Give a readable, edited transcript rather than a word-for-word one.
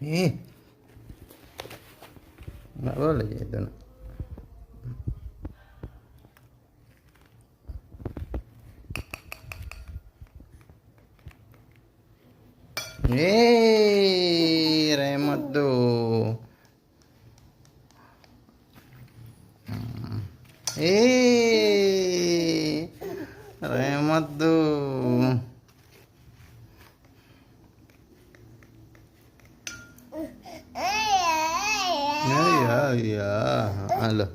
Ih, nggak boleh itu nak. Remote tuh. Remote tuh. Ya, ya, ya. Halo.